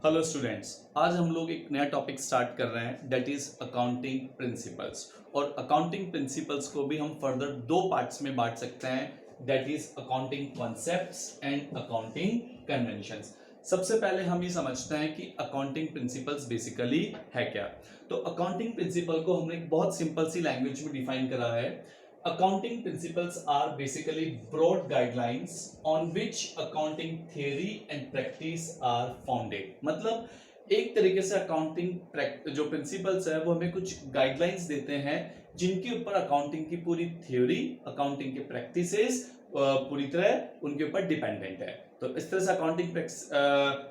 Hello students, आज हम लोग एक नया टॉपिक स्टार्ट कर रहे हैं दैट इज अकाउंटिंग प्रिंसिपल्स। और अकाउंटिंग प्रिंसिपल्स को भी हम फर्दर दो पार्ट्स में बांट सकते हैं that is accounting concepts and accounting conventions. सबसे पहले हम ये समझते हैं कि अकाउंटिंग प्रिंसिपल्स बेसिकली है क्या। तो अकाउंटिंग प्रिंसिपल को हमने एक बहुत सिंपल सी लैंग्वेज में डिफाइन करा है। Accounting principles are basically broad guidelines on which accounting theory and practice are founded। मतलब एक तरीके से अकाउंटिंग जो प्रिंसिपल्स है वो हमें कुछ गाइडलाइंस देते हैं जिनके ऊपर अकाउंटिंग की पूरी थ्योरी, अकाउंटिंग के प्रैक्टिसेस पूरी तरह उनके ऊपर डिपेंडेंट है। तो इस तरह से अकाउंटिंग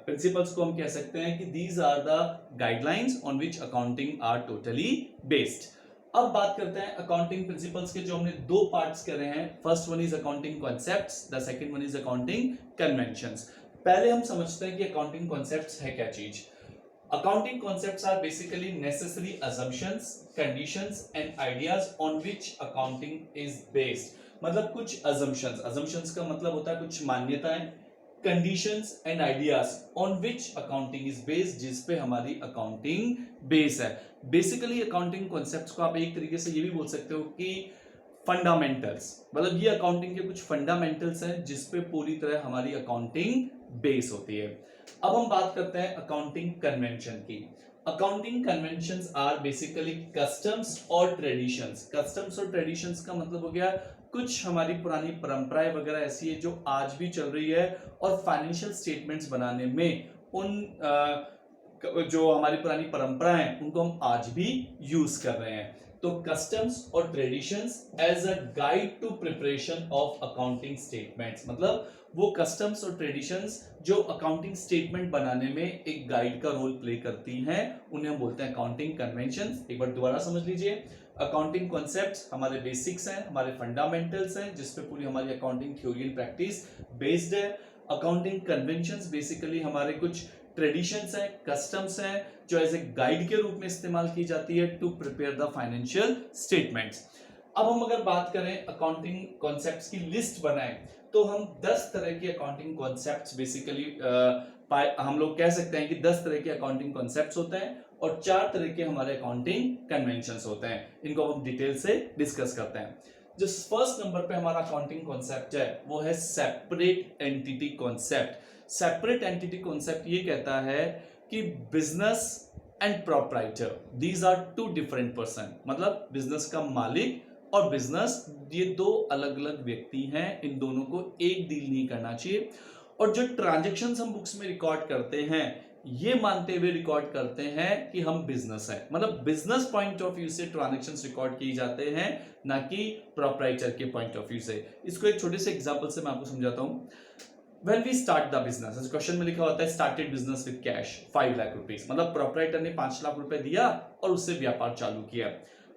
प्रिंसिपल्स को हम कह सकते हैं कि these are the guidelines on which accounting are totally based. अब बात करते हैं अकाउंटिंग प्रिंसिपल्स के, जो हमने दो पार्ट्स करे हैं। First one is accounting concepts, the second one is accounting conventions. पहले हम समझते हैं कि अकाउंटिंग कॉन्सेप्ट्स है क्या चीज। Accounting concepts are basically necessary assumptions, conditions and ideas on which accounting is based। मतलब कुछ assumptions का मतलब होता है कुछ मान्यताएं, conditions and ideas on which accounting is based, जिस पे हमारी अकाउंटिंग बेस है। बेसिकली अकाउंटिंग कॉन्सेप्ट्स को आप एक तरीके से ये भी बोल सकते हो कि फंडामेंटल्स, मतलब ये अकाउंटिंग के कुछ फंडामेंटल्स हैं जिस पे पूरी तरह हमारी अकाउंटिंग बेस होती है। अब हम बात करते हैं अकाउंटिंग कन्वेंशन की। Accounting conventions are basically customs और ट्रेडिशंस। कस्टम्स और ट्रेडिशंस का मतलब हो गया कुछ हमारी पुरानी परंपराएं वगैरह ऐसी है जो आज भी चल रही है और फाइनेंशियल स्टेटमेंट्स बनाने में उन जो हमारी पुरानी परंपराएं हैं उनको हम आज भी यूज कर रहे हैं। तो कस्टम्स और traditions as a guide to preparation of accounting statements, मतलब वो कस्टम्स और ट्रेडिशंस जो अकाउंटिंग स्टेटमेंट बनाने में एक गाइड का रोल प्ले करती हैं, उन्हें हम बोलते हैं अकाउंटिंग कन्वेंशंस। एक बार दोबारा समझ लीजिए, अकाउंटिंग कॉन्सेप्ट्स हमारे बेसिक्स हैं, हमारे फंडामेंटल्स हैं जिसपे पूरी हमारी accounting theory and practice based है। अकाउंटिंग कन्वेंशंस बेसिकली हमारे कुछ ट्रेडिशंस हैं, कस्टम्स हैं जो एज ए गाइड के रूप में इस्तेमाल की जाती है to prepare the financial statements. अब हम अगर बात करें अकाउंटिंग कॉन्सेप्ट्स की लिस्ट बनाएं तो हम 10 तरह के अकाउंटिंग कॉन्सेप्ट्स बेसिकली हम लोग कह सकते हैं कि 10 तरह के अकाउंटिंग कॉन्सेप्ट्स होते हैं और 4 तरह के हमारे अकाउंटिंग कन्वेंशंस होते हैं। इनको हम डिटेल से डिस्कस करते हैं। जो फर्स्ट नंबर पे हमारा अकाउंटिंग कॉन्सेप्ट है वो है separate entity concept. Separate entity concept ये कहता है कि business and proprietor these are two different person, मतलब बिजनेस का मालिक और बिजनेस ये दो अलग अलग व्यक्ति हैं, इन दोनों को एक डील नहीं करना चाहिए। और जो ट्रांजैक्शंस हम बुक्स में रिकॉर्ड करते हैं ये मानते हुए रिकॉर्ड करते हैं कि हम बिजनेस है, मतलब बिजनेस पॉइंट ऑफ व्यू से ट्रांजैक्शंस रिकॉर्ड किए जाते हैं, ना कि प्रोप्राइटर के पॉइंट ऑफ व्यू से। इसको एक छोटे से एग्जांपल से मैं आपको समझाता हूं। When we start the business, इस क्वेश्चन में लिखा होता है started business with cash 5 lakh rupees, मतलब प्रोप्राइटर ने 5 लाख रुपए दिया और उससे व्यापार चालू किया।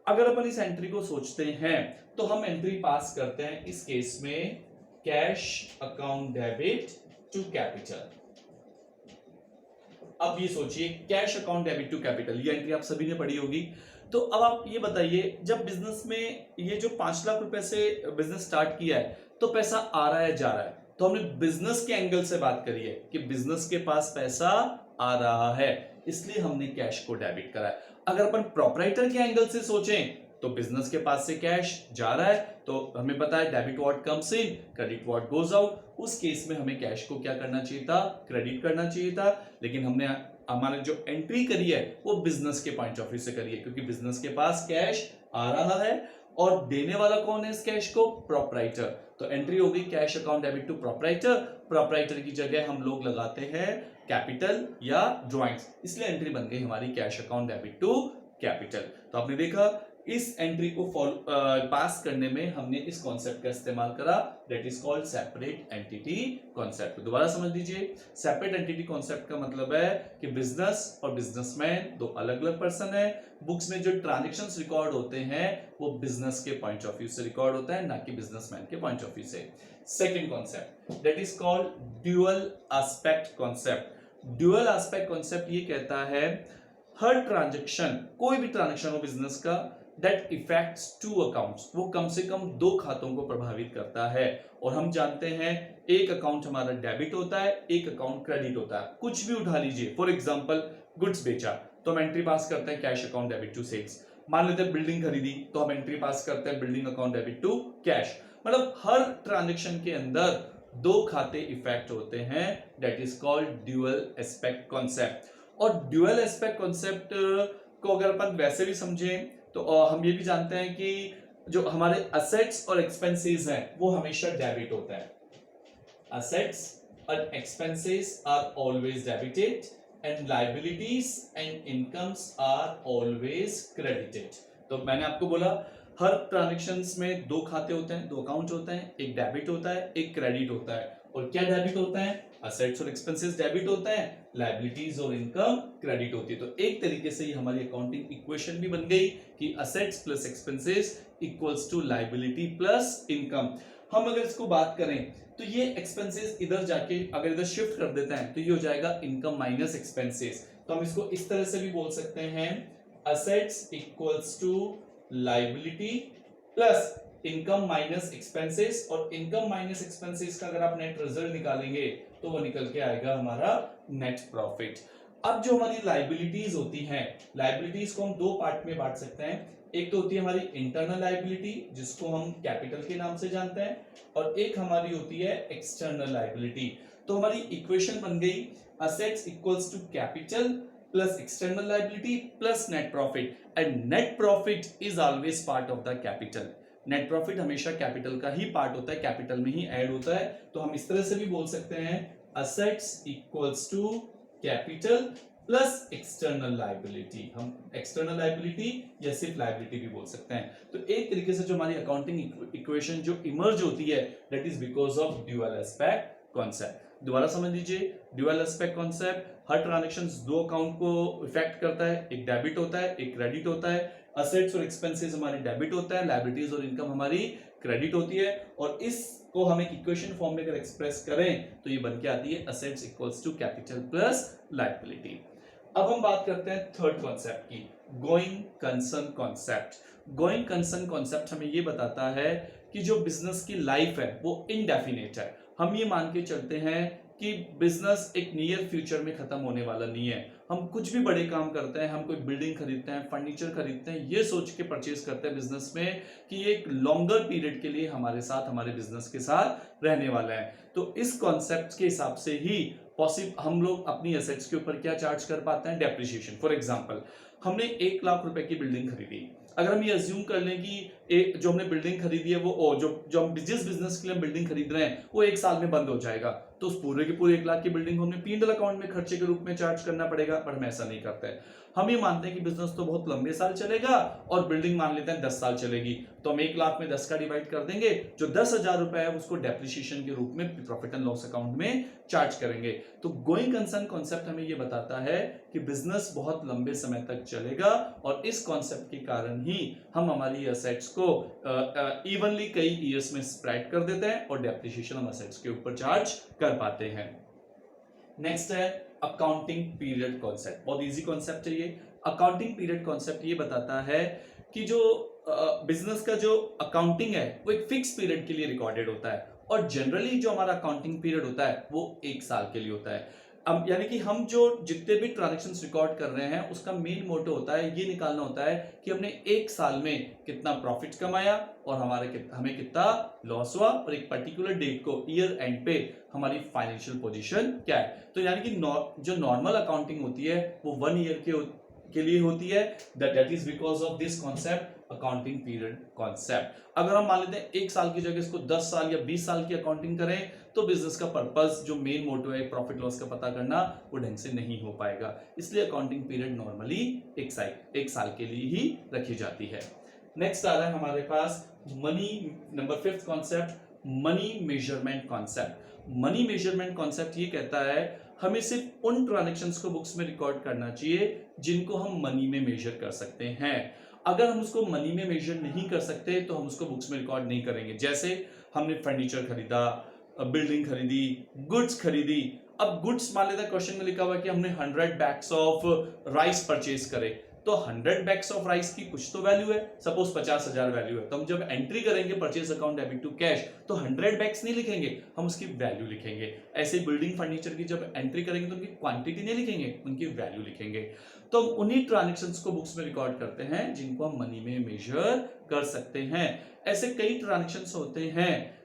अगर अपन इस एंट्री को सोचते हैं तो हम एंट्री पास करते हैं इस केस में cash account debit to capital. अब ये सोचिए cash account debit to capital, ये एंट्री आप सभी ने पढ़ी होगी। तो अब आप ये बताइए, जब बिजनेस में ये जो 5 लाख रुपए से बिजनेस स्टार्ट किया है तो पैसा आ रहा है जा रहा है, तो हमने बिजनेस के एंगल से बात करी है कि बिजनेस के पास पैसा आ रहा है, इसलिए हमने कैश को डेबिट करा है। अगर अपन प्रोप्राइटर के एंगल से सोचें तो बिजनेस के पास से कैश जा रहा है तो हमें पता है debit what comes in, credit what goes out. उस केस में हमें कैश को क्या करना चाहिए था, क्रेडिट करना चाहिए था, लेकिन हमने हमारे जो एंट्री करी है वो बिजनेस के पॉइंट ऑफ व्यू से करी है, क्योंकि बिजनेस के पास कैश आ रहा है और देने वाला कौन है इस कैश को, प्रोप्राइटर। तो एंट्री हो गई cash account debit to proprietor. Proprietor की जगह हम लोग लगाते हैं कैपिटल या ड्रॉइंग्स, इसलिए एंट्री बन गई हमारी cash account debit to capital. तो आपने देखा इस एंट्री को पास करने में हमने इस कॉन्सेप्ट का इस्तेमाल करा, that is called separate entity concept. दोबारा समझ लीजिए, सेपरेट एंटिटी कॉन्सेप्ट का मतलब है कि बिजनेस और बिजनेसमैन दो अलग अलग पर्सन है। बुक्स में जो ट्रांजैक्शंस रिकॉर्ड होते हैं वो बिजनेस के पॉइंट ऑफ व्यू से रिकॉर्ड होता है, ना कि बिजनेसमैन के पॉइंट ऑफ व्यू से। Second concept that is called dual aspect concept. Dual aspect concept ये कहता है हर ट्रांजैक्शन, कोई भी ट्रांजैक्शन हो बिजनेस का, दैट इफेक्ट्स टू अकाउंट्स, वो कम से कम दो खातों को प्रभावित करता है। और हम जानते हैं एक अकाउंट हमारा डेबिट होता है, एक अकाउंट क्रेडिट होता है। कुछ भी उठा लीजिए, फॉर एग्जांपल गुड्स बेचा तो हम एंट्री पास करते हैं cash account debit to sales. मान लेते हैं बिल्डिंग खरीदी तो हम एंट्री पास करते हैं building account debit to cash. मतलब हर ट्रांजेक्शन के अंदर दो खाते इफेक्ट होते हैं, that is called dual aspect concept. और ड्यूअल एस्पेक्ट कॉन्सेप्ट को अगर अपन वैसे भी समझें तो हम ये भी जानते हैं कि जो हमारे असेट्स और एक्सपेंसेस हैं वो हमेशा डेबिट होता है। असेट्स और expenses are always debited and liabilities and incomes are always credited. तो मैंने आपको बोला हर ट्रांजेक्शन्स में दो खाते होते हैं, दो अकाउंट होते हैं, एक डेबिट होता है, एक क्रेडिट होता है। और क्या डेबिट होता है? असेट्स और एक्सपेंसेस डेबिट होता है, लायबिलिटीज और इनकम क्रेडिट होती है। तो एक तरीके से ये हमारी अकाउंटिंग इक्वेशन भी बन गई कि assets plus expenses equals to liability plus income. हम अगर इसको बात करें तो ये एक्सपेंसेस इधर जाके अगर इधर शिफ्ट कर देते हैं तो ये हो जाएगा इनकम माइनस एक्सपेंसेस। तो हम इसको इस तरह से भी बोल सकते हैं, assets equals to liability plus income minus expenses. और इनकम माइनस एक्सपेंसेस का अगर आप नेट रिजल्ट निकालेंगे तो वो निकल के आएगा हमारा नेट प्रॉफिट। अब जो हमारी लायबिलिटीज होती हैं, लायबिलिटीज को हम दो पार्ट में बांट सकते हैं। एक तो होती है हमारी इंटरनल लायबिलिटी जिसको हम कैपिटल के नाम से जानते हैं, और एक हमारी होती है एक्सटर्नल लायबिलिटी। तो हमारी इक्वेशन बन गई assets equals to capital plus external liability plus net profit, and net profit is always part of the capital. Net profit हमेशा कैपिटल का ही पार्ट होता है, कैपिटल में ही ऐड होता है। तो हम इस तरह से भी बोल सकते हैं assets equals to capital plus external liability. हम एक्सटर्नल लायबिलिटी या सिर्फ लायबिलिटी भी बोल सकते हैं। तो एक तरीके से जो हमारी अकाउंटिंग इक्वेशन जो इमर्ज होती है that is because of dual aspect concept. दोबारा समझ लीजिए, ड्यूअल एस्पेक्ट कॉन्सेप्ट, हर ट्रांजैक्शंस दो अकाउंट को इफेक्ट करता है, एक डेबिट होता है एक क्रेडिट होता है। असेट्स और एक्सपेंसेस हमारी डेबिट होता है, लायबिलिटीज और इनकम हमारी क्रेडिट होती है। और इसको हम एक इक्वेशन फॉर्म में अगर एक्सप्रेस करें तो ये बन के आती है assets equals to capital plus liability. अब हम बात करते हैं थर्ड कॉन्सेप्ट की, going concern concept. Going concern concept हमें ये बताता है कि जो बिजनेस की लाइफ है वो इनडेफिनेट है। हम ये मान के चलते हैं कि बिजनेस एक नियर फ्यूचर में खत्म होने वाला नहीं है। हम कुछ भी बड़े काम करते हैं, हम कोई बिल्डिंग खरीदते हैं, फर्नीचर खरीदते हैं, ये सोच के परचेज करते हैं बिजनेस में कि ये एक लॉन्गर पीरियड के लिए हमारे साथ, हमारे बिजनेस के साथ रहने वाला है। तो इस कॉन्सेप्ट के हिसाब से ही पॉसिबल हम लोग अपनी एसेट्स के ऊपर क्या चार्ज कर पाते हैं, डेप्रिसिएशन। फॉर एग्जांपल हमने 1 लाख रुपए की बिल्डिंग खरीदी, अगर हम ये अज्यूम कर लें कि जो हमने बिल्डिंग खरीदी है वो जो हम जिस बिजनेस के लिए हम बिल्डिंग खरीद रहे हैं वो 1 साल में बंद हो जाएगा, तो उस पूरे के पूरे 1 लाख की बिल्डिंग को हमें P&L अकाउंट में खर्चे के रूप में चार्ज करना पड़ेगा। पर हम ऐसा नहीं करते हैं। हम ये मानते हैं कि बिजनेस तो बहुत लंबे साल चलेगा और बिल्डिंग मान लेते हैं 10 साल चलेगी, तो हम 1 लाख में 10 का डिवाइड कर देंगे, जो 10,000 रुपए है उसको डेप्रिसिएशन के रूप में प्रॉफिट एंड लॉस अकाउंट में चार्ज करेंगे। तो गोइंग कंसर्न कॉन्सेप्ट हमें ये बताता है कि बिजनेस बहुत लंबे समय तक चलेगा, और इस कॉन्सेप्ट के कारण ही हम हमारी एसेट्स को इवनली कई ईयर्स में स्प्रेड कर देते हैं और डेप्रिसिएशन हम एसेट्स के ऊपर चार्ज कर पाते हैं। नेक्स्ट है अकाउंटिंग पीरियड कॉन्सेप्ट। बहुत इजी कॉन्सेप्ट है ये। अकाउंटिंग पीरियड कॉन्सेप्ट ये बताता है कि जो बिजनेस का जो अकाउंटिंग है वो एक फिक्स पीरियड के लिए रिकॉर्डेड होता है, और जनरली जो हमारा अकाउंटिंग पीरियड होता है वो 1 साल के लिए होता है। अब यानी कि हम जो जितने भी ट्रांजैक्शंस रिकॉर्ड कर रहे हैं उसका मेन मोटो होता है, ये निकालना होता है कि हमने 1 साल में कितना प्रॉफिट कमाया और हमें कितना लॉस हुआ, और एक पर्टिकुलर डेट को ईयर एंड पे हमारी फाइनेंशियल पोजीशन क्या है। तो यानी कि जो नॉर्मल अकाउंटिंग होती है वो 1 ईयर के लिए होती है, that is because of this concept accounting period concept. अगर हम मान लेते हैं 1 साल की जगह इसको 10 साल या 20 साल की अकाउंटिंग करें तो बिजनेस का पर्पस जो मेन मोटो है प्रॉफिट लॉस का पता करना वो ढंग से नहीं हो पाएगा। इसलिए अकाउंटिंग पीरियड नॉर्मली 1 साल के लिए ही रखी जाती है। नेक्स्ट आ रहा है हमारे पास money, number 5th concept, money measurement concept. Money measurement concept ये कहता है हमें सिर्फ उन ट्रांजैक्शंस को बुक्स में रिकॉर्ड करना चाहिए जिनको हम मनी में मेजर कर सकते हैं। अगर हम उसको मनी में मेजर नहीं कर सकते तो हम उसको बुक्स में रिकॉर्ड नहीं करेंगे। जैसे हमने फर्नीचर खरीदा, बिल्डिंग खरीदी, गुड्स खरीदी। अब गुड्स मान लेते हैं क्वेश्चन में लिखा हुआ है कि हमने 100 बैग्स ऑफ राइस परचेज करे, तो 100 बैग्स ऑफ राइस की कुछ तो वैल्यू है, सपोज 50,000 वैल्यू है, तो हम जब एंट्री करेंगे purchase account debit to cash तो 100 बैग्स नहीं लिखेंगे, हम उसकी वैल्यू लिखेंगे। ऐसे बिल्डिंग फर्नीचर की जब एंट्री करेंगे तो उनकी क्वांटिटी नहीं लिखेंगे, उनकी वैल्यू लिखेंगे। तो उन्हीं ट्रांजेक्शंस को बुक्स में रिकॉर्ड करते हैं जिनको हम मनी में मेजर कर सकते हैं। ऐसे कई ट्रांजेक्शंस होते हैं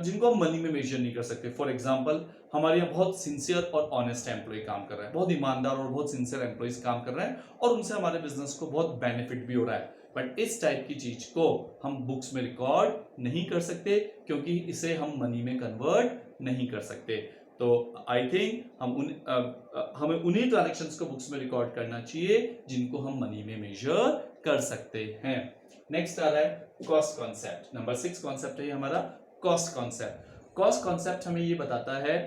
जिनको हम मनी में मेजर नहीं कर सकते। फॉर एग्जांपल, हमारे यहाँ बहुत सिंसियर और ऑनेस्ट एम्प्लॉय काम कर रहा है, बहुत ईमानदार और बहुत सिंसियर एम्प्लॉयज काम कर रहे हैं और उनसे हमारे बिजनेस को बहुत बेनिफिट भी हो रहा है, बट इस टाइप की चीज को हम बुक्स में रिकॉर्ड नहीं कर सकते क्योंकि इसे हम मनी में कन्वर्ट नहीं कर सकते। तो आई थिंक हमें उन्हीं ट्रांजेक्शंस को बुक्स में रिकॉर्ड करना चाहिए जिनको हम मनी में मेजर कर सकते हैं। नेक्स्ट आ रहा है कॉस्ट कॉन्सेप्ट। नंबर 6 कॉन्सेप्ट है हमारा कॉस्ट कॉन्सेप्ट। कॉस्ट कॉन्सेप्ट हमें ये बताता है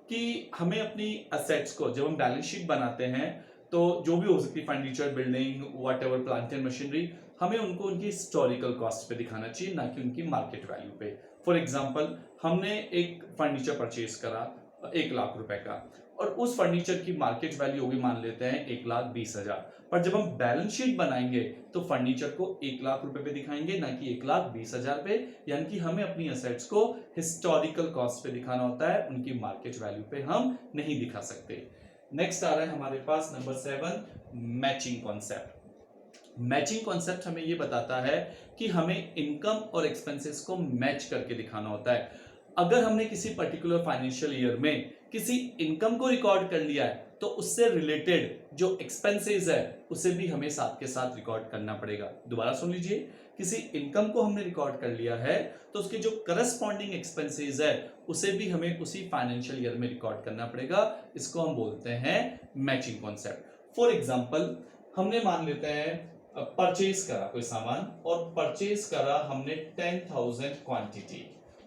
कि हमें अपनी असेट्स को जब हम बैलेंस शीट बनाते हैं तो जो भी हो सकती है, furniture, building, whatever, plant and machinery, हमें उनको उनकी हिस्टोरिकल कॉस्ट पे दिखाना चाहिए, ना कि उनकी मार्केट वैल्यू पे। फॉर एग्जांपल, हमने एक फर्नीचर परचेज करा 1 लाख रुपए का और उस फर्नीचर की मार्केट वैल्यू होगी, मान लेते हैं 1,20,000, पर जब हम बैलेंस शीट बनाएंगे तो फर्नीचर को 1 लाख रुपए पे दिखाएंगे, ना कि 1,20,000 पे। यानी कि हमें अपनी एसेट्स को हिस्टोरिकल कॉस्ट पे दिखाना होता है, उनकी मार्केट वैल्यू पे हम नहीं दिखा सकते। नेक्स्ट आ रहा है हमारे पास number 7 matching concept. Matching concept हमें ये बताता है कि हमें इनकम और एक्सपेंसेस को मैच करके दिखाना होता है। अगर हमने किसी पर्टिकुलर फाइनेंशियल ईयर में किसी इनकम को रिकॉर्ड कर लिया है तो उससे रिलेटेड जो एक्सपेंसेस है उसे भी हमें साथ के साथ रिकॉर्ड करना पड़ेगा। दोबारा सुन लीजिए, किसी इनकम को हमने रिकॉर्ड कर लिया है तो उसके जो करस्पॉन्डिंग एक्सपेंसेस है उसे भी हमें उसी फाइनेंशियल ईयर में रिकॉर्ड करना पड़ेगा। इसको हम बोलते हैं मैचिंग कॉन्सेप्ट। फॉर एग्जांपल, हमने मान लेते हैं परचेज करा कोई सामान और परचेज करा हमने 10,000 क्वांटिटी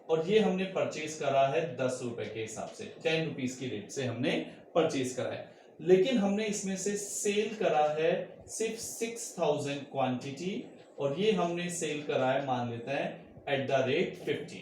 और ये हमने परचेज करा है 10 रुपए के हिसाब से, 10 रुपीज की रेट से हमने परचेज करा है, लेकिन हमने इसमें से सेल करा है सिर्फ 6,000 क्वांटिटी और ये हमने सेल करा है, मान लेते हैं एट द रेट 50।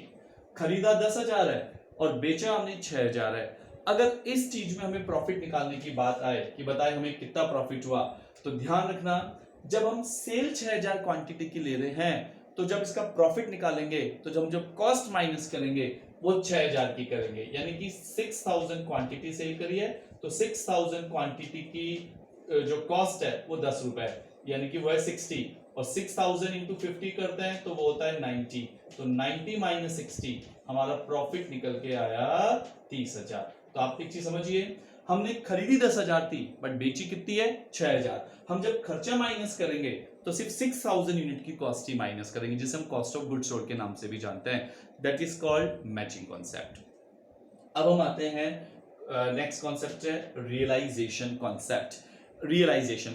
खरीदा 10,000 है और बेचा हमने 6,000 है। अगर इस चीज में हमें प्रॉफिट निकालने की बात आए कि बताए हमें कितना प्रॉफिट हुआ, तो ध्यान रखना, जब हम सेल 6,000 क्वांटिटी की ले रहे हैं तो जब इसका प्रॉफिट निकालेंगे तो जब कॉस्ट माइनस करेंगे वो 6,000 की करेंगे। यानी कि 6,000 क्वांटिटी सेल करी है तो 6,000 क्वांटिटी की जो कॉस्ट है वो 10 रुपए, यानी कि वो है 60 और 6,000 इंटू 50 करते हैं तो वो होता है 90। तो 90 माइनस 60 हमारा प्रॉफिट निकल के आया 30,000। तो आप एक चीज समझिए, हमने खरीदी 10,000 थी बट बेची कितनी है 6,000। हम जब खर्चा माइनस करेंगे तो सिर्फ 6,000 यूनिट की कॉस्ट ही माइनस करेंगे, जिसे हम कॉस्ट ऑफ गुड्स सोल्ड के नाम से भी जानते हैं। That is called matching concept. अब हम आते हैं नेक्स्ट कॉन्सेप्ट है रियलाइजेशन कॉन्सेप्ट। रियलाइजेशन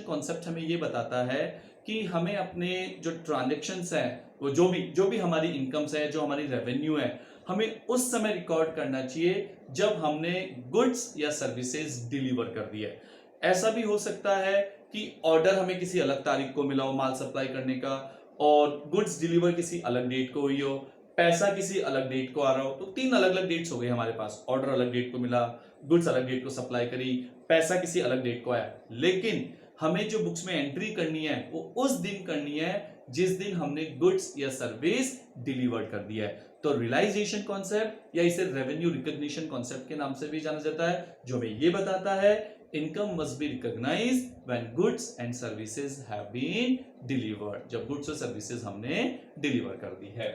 कॉन्सेप्ट हमें ये बताता है कि हमें अपने जो ट्रांजेक्शन्स हैं, वो जो भी हमारी इनकम्स है, जो हमारी रेवेन्यू है, हमें उस समय रिकॉर्ड करना चाहिए जब हमने गुड्स या सर्विसेज डिलीवर कर दी है। ऐसा भी हो सकता है कि ऑर्डर हमें किसी अलग तारीख को मिला हो माल सप्लाई करने का और गुड्स डिलीवर किसी अलग डेट को हुई हो, पैसा किसी अलग डेट को आ रहा हो। तो 3 अलग अलग डेट्स हो गए हमारे पास, ऑर्डर अलग डेट को मिला, गुड्स अलग डेट को सप्लाई करी, पैसा किसी अलग डेट को आया। लेकिन हमें जो बुक्स में एंट्री करनी है वो उस दिन करनी है जिस दिन हमने गुड्स या सर्विस डिलीवर कर दिया है। तो रियलाइजेशन कॉन्सेप्ट या इसे रेवेन्यू रिकॉग्निशन कॉन्सेप्ट के नाम से भी जाना जाता है, जो हमें ये बताता है income must be recognised when goods and services have been delivered, जब गुड्स और सर्विसेज हमने डिलीवर कर दी है।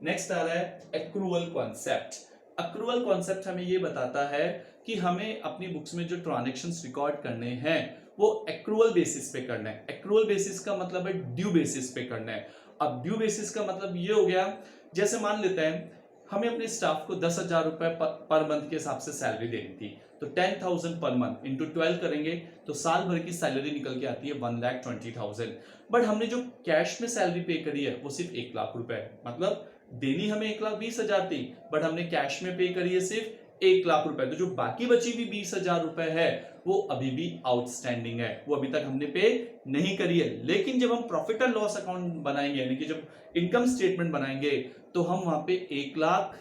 नेक्स्ट आ रहा है एक्रूअल कॉन्सेप्ट। एक्रूअल कॉन्सेप्ट हमें ये बताता है कि हमें अपनी बुक्स में जो ट्रांजैक्शंस रिकॉर्ड करने हैं वो एक्रूअल बेसिस पे करना है। एक्रूअल बेसिस का मतलब है ड्यू बेसिस पे करना है। अब ड्यू बेसिस का मतलब ये हो गया, जैसे मान लेते हैं हमें अपने स्टाफ को 10,000 रुपए पर मंथ के हिसाब से सैलरी देनी थी, तो 10,000 पर मंथ इंटू 12 करेंगे तो साल भर की सैलरी निकल के आती है 1,20,000। बट हमने जो कैश में सैलरी पे करी है वो सिर्फ 1 लाख रुपए, मतलब देनी हमें 1,20,000 थी बट हमने कैश में पे करी है सिर्फ 1 लाख रुपए। तो जो बाकी बची हुई 20,000 रुपए है वो अभी भी आउटस्टैंडिंग है, वो अभी तक हमने पे नहीं करी है। लेकिन जब हम प्रॉफिट एंड लॉस अकाउंट बनाएंगे, यानी कि जब इनकम स्टेटमेंट बनाएंगे, तो हम वहां पे 1 लाख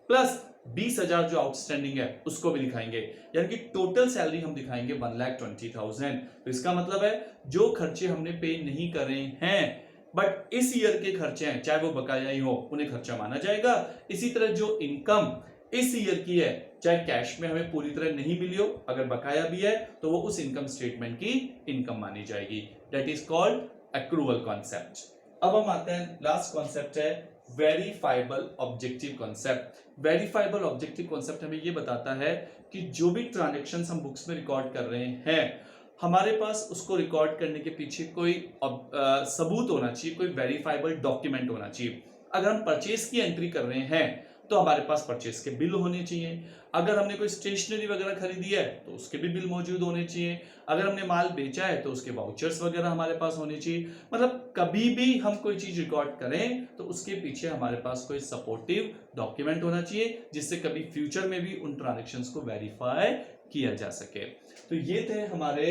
प्लस 20,000 जो आउटस्टैंडिंग है उसको भी दिखाएंगे, यानी कि टोटल सैलरी हम दिखाएंगे 1,20,000। तो इसका मतलब है जो खर्चे हमने पे नहीं करे हैं बट इस ईयर के खर्चे हैं, चाहे वो बकाया ही हो, उन्हें खर्चा माना जाएगा। इसी तरह जो इनकम इस ईयर की है, चाहे कैश में हमें पूरी तरह नहीं मिली हो, अगर बकाया भी है तो वो उस इनकम स्टेटमेंट की इनकम मानी जाएगी। That is called accrual concept. अब हम आते हैं, लास्ट कॉन्सेप्ट है verifiable objective concept. Verifiable objective concept हमें ये बताता है कि जो भी ट्रांजैक्शंस हम बुक्स में रिकॉर्ड कर रहे हैं, हमारे पास उसको रिकॉर्ड करने के पीछे कोई सबूत होना चाहिए, कोई वेरीफाइबल डॉक्यूमेंट होना चाहिए। अगर हम परचेज की एंट्री कर रहे हैं तो हमारे पास परचेज के बिल होने चाहिए। अगर हमने कोई स्टेशनरी वगैरह खरीदी है तो उसके भी बिल मौजूद होने चाहिए। अगर हमने माल बेचा है तो उसके वाउचर्स वगैरह हमारे पास होने चाहिए। मतलब कभी भी हम कोई चीज रिकॉर्ड करें तो उसके पीछे हमारे पास कोई सपोर्टिव डॉक्यूमेंट होना चाहिए, जिससे कभी फ्यूचर में भी उन ट्रांजैक्शंस को वेरीफाई किया जा सके। तो ये थे हमारे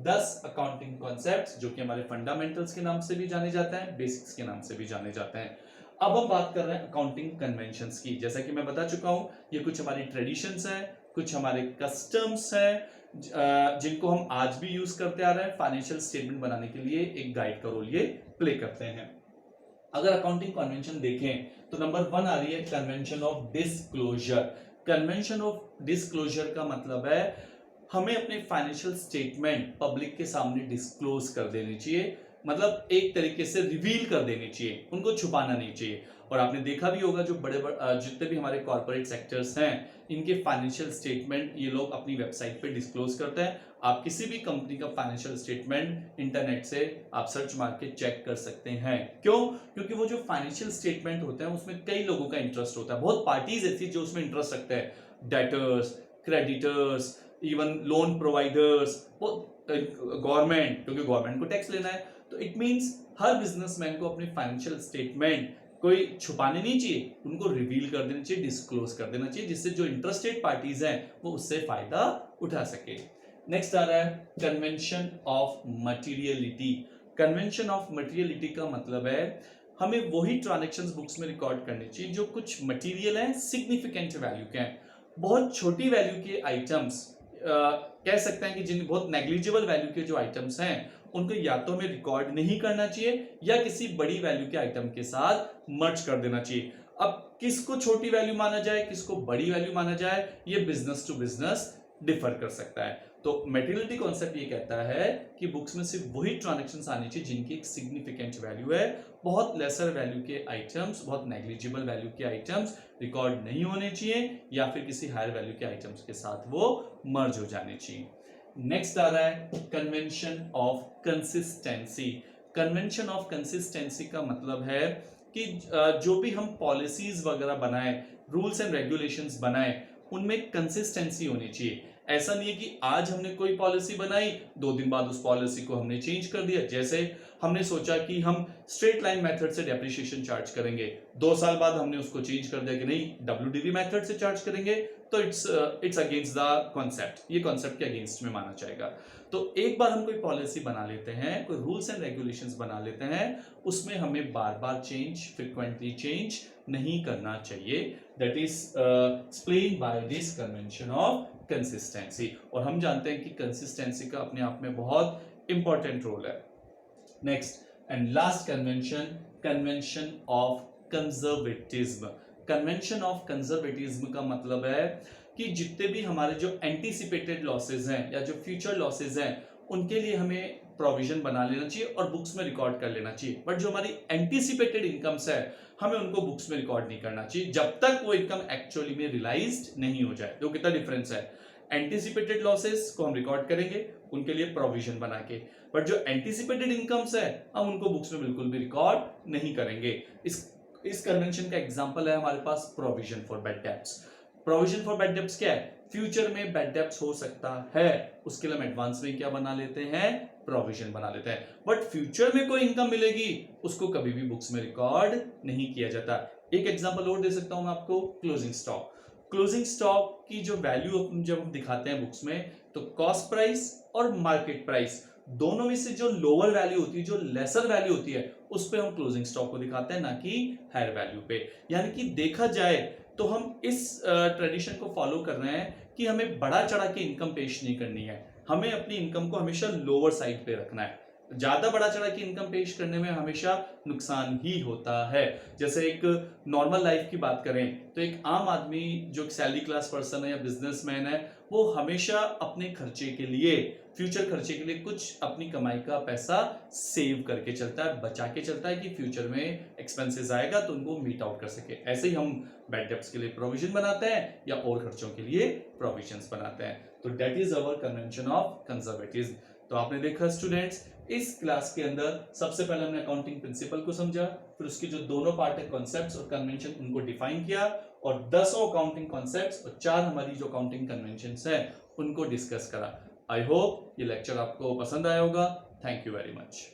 10 अकाउंटिंग कॉन्सेप्ट्स, जो कि हमारे फंडामेंटल्स के नाम से भी जाने जाते हैं, बेसिक्स के नाम से भी जाने जाते हैं। अब हम बात कर रहे हैं अकाउंटिंग कन्वेंशंस की। जैसा कि मैं बता चुका हूं, ये कुछ हमारी ट्रेडिशंस हैं, कुछ हमारे कस्टम्स हैं, जिनको हम आज भी यूज करते आ रहे हैं। फाइनेंशियल स्टेटमेंट बनाने के लिए एक गाइड का रोल ये प्ले करते हैं। अगर अकाउंटिंग कन्वेंशन देखें तो नंबर 1 आ रही है convention of disclosure. Convention of disclosure का मतलब है हमें अपने फाइनेंशियल स्टेटमेंट पब्लिक के सामने डिस्क्लोज कर देनी चाहिए, मतलब एक तरीके से रिवील कर देनी चाहिए, उनको छुपाना नहीं चाहिए। और आपने देखा भी होगा जो बड़े जितने भी हमारे कॉर्पोरेट सेक्टर्स हैं, इनके फाइनेंशियल स्टेटमेंट ये लोग अपनी वेबसाइट पे डिस्क्लोज करते हैं। आप किसी भी कंपनी का फाइनेंशियल स्टेटमेंट इंटरनेट से आप सर्च मार के चेक कर सकते हैं। क्यों? क्योंकि वो जो फाइनेंशियल स्टेटमेंट होते हैं उसमें कई लोगों का इंटरेस्ट होता है। बहुत पार्टीज ऐसी जो उसमें इंटरेस्ट रखते हैं, debtors, creditors, even loan providers, government, क्योंकि गवर्नमेंट को टैक्स लेना है। तो इट मींस हर बिजनेसमैन को अपने फाइनेंशियल स्टेटमेंट कोई छुपाने नहीं चाहिए, उनको रिवील कर देना चाहिए, डिस्क्लोज कर देना चाहिए, जिससे जो इंटरेस्टेड पार्टीज हैं वो उससे फायदा उठा सके। नेक्स्ट आ रहा है convention of materiality. Convention of materiality का मतलब है हमें वही ट्रांजैक्शंस बुक्स में रिकॉर्ड करनी चाहिए जो कुछ मटेरियल है, सिग्निफिकेंट वैल्यू के हैं। बहुत छोटी वैल्यू के आइटम्स, कह सकते हैं कि जिन बहुत नेग्लिजिबल वैल्यू के जो आइटम्स हैं उनको या तो हमें रिकॉर्ड नहीं करना चाहिए या किसी बड़ी वैल्यू के आइटम के साथ मर्ज कर देना चाहिए। अब किसको छोटी वैल्यू माना जाए, किसको बड़ी वैल्यू माना जाए, ये बिजनेस टू बिजनेस डिफर कर सकता है। तो मेटेरियलिटी कॉन्सेप्ट ये कहता है कि बुक्स में सिर्फ वही ट्रांजैक्शंस आनी चाहिए जिनकी एक सिग्निफिकेंट वैल्यू है। बहुत लेसर वैल्यू के आइटम्स, बहुत नेग्लिजिबल वैल्यू के आइटम्स रिकॉर्ड नहीं होने चाहिए या फिर किसी हायर वैल्यू के आइटम्स के साथ वो मर्ज हो जाने चाहिए। नेक्स्ट आ रहा है convention of consistency. Convention of consistency का मतलब है कि जो भी हम पॉलिसीज वगैरह बनाए, रूल्स एंड रेगुलेशंस बनाए, उनमें कंसिस्टेंसी होनी चाहिए। ऐसा नहीं है कि आज हमने कोई पॉलिसी बनाई, 2 दिन बाद उस पॉलिसी को हमने चेंज कर दिया। जैसे हमने सोचा कि हम स्ट्रेट लाइन मेथड से डेप्रिसिएशन चार्ज करेंगे, 2 साल बाद हमने उसको चेंज कर दिया कि नहीं WDV मेथड से चार्ज करेंगे, तो इट्स अगेंस्ट द कॉन्सेप्ट, ये कॉन्सेप्ट के अगेंस्ट में माना जाएगा। तो एक बार हम कोई पॉलिसी बना लेते हैं, कोई रूल्स एंड रेगुलेशंस बना लेते हैं, उसमें हमें बार बार चेंज, फ्रिक्वेंटली चेंज नहीं करना चाहिए। That is explained by this convention of consistency. और हम जानते हैं कि कंसिस्टेंसी का अपने आप में बहुत इंपॉर्टेंट रोल है। Next and last convention, convention of conservatism. Convention of conservatism का मतलब है कि जितने भी हमारे जो एंटीसिपेटेड लॉसेज हैं या जो फ्यूचर लॉसेज हैं उनके लिए हमें प्रोविजन बना लेना चाहिए और बुक्स में रिकॉर्ड कर लेना चाहिए। बट जो हमारी एंटीसिपेटेड इनकम्स है हमें उनको बुक्स में रिकॉर्ड नहीं करना चाहिए जब तक वो इनकम एक्चुअली में रियलाइज्ड नहीं हो जाए। तो कितना डिफरेंस है, एंटीसिपेटेड लॉसेस को हम रिकॉर्ड करेंगे उनके लिए प्रोविजन बना के, बट जो एंटीसिपेटेड इनकम्स है हम उनको बुक्स में बिल्कुल भी रिकॉर्ड नहीं करेंगे। इस कन्वेंशन का एग्जांपल है हमारे पास provision for bad debts. Provision for bad debts क्या है, फ्यूचर में बैड डेब्ट्स हो सकता है, उसके लिए हम एडवांस में क्या बना लेते हैं, प्रोविजन बना लेते हैं। बट फ्यूचर में कोई इनकम मिलेगी उसको कभी भी बुक्स में रिकॉर्ड नहीं किया जाता। एक एग्जांपल और दे सकता हूं मैं आपको, क्लोजिंग स्टॉक। क्लोजिंग स्टॉक की जो वैल्यू जब हम दिखाते हैं बुक्स में, तो कॉस्ट प्राइस और मार्केट प्राइस दोनों में से जो लोअर वैल्यू होती है, जो लेसर वैल्यू होती है, उस पे हम क्लोजिंग स्टॉक को दिखाते हैं, ना कि हायर वैल्यू पे। यानी कि देखा जाए तो हम इस ट्रेडिशन को फॉलो कर रहे हैं कि हमें बढ़ा चढ़ा के इनकम पेश नहीं करनी है, हमें अपनी इनकम को हमेशा लोअर साइड पे रखना है। ज्यादा बढ़ा चढ़ा के इनकम पेश करने में हमेशा नुकसान ही होता है। जैसे एक नॉर्मल लाइफ की बात करें तो एक आम आदमी जो एक सैलरी क्लास पर्सन है या बिजनेसमैन है, वो हमेशा अपने खर्चे के लिए, फ्यूचर खर्चे के लिए कुछ अपनी कमाई का पैसा सेव करके चलता है, बचा के चलता है कि फ्यूचर में एक्सपेंसेस आएगा तो उनको मीट आउट कर सके। ऐसे ही हम बैड डेब्ट्स के लिए प्रोविजन बनाते हैं या और खर्चों के लिए प्रोविजंस बनाते हैं। तो that is our convention of conservatism. तो आपने देखा स्टूडेंट्स, इस क्लास के अंदर सबसे पहले हमने अकाउंटिंग प्रिंसिपल को समझा, फिर उसके जो दोनों पार्ट है कॉन्सेप्ट्स और कन्वेंशन, उनको डिफाइन किया, और 10 अकाउंटिंग कॉन्सेप्ट्स और 4 हमारी जो अकाउंटिंग कन्वेंशंस है उनको डिस्कस करा। आई होप ये लेक्चर आपको पसंद आया होगा। Thank you very much.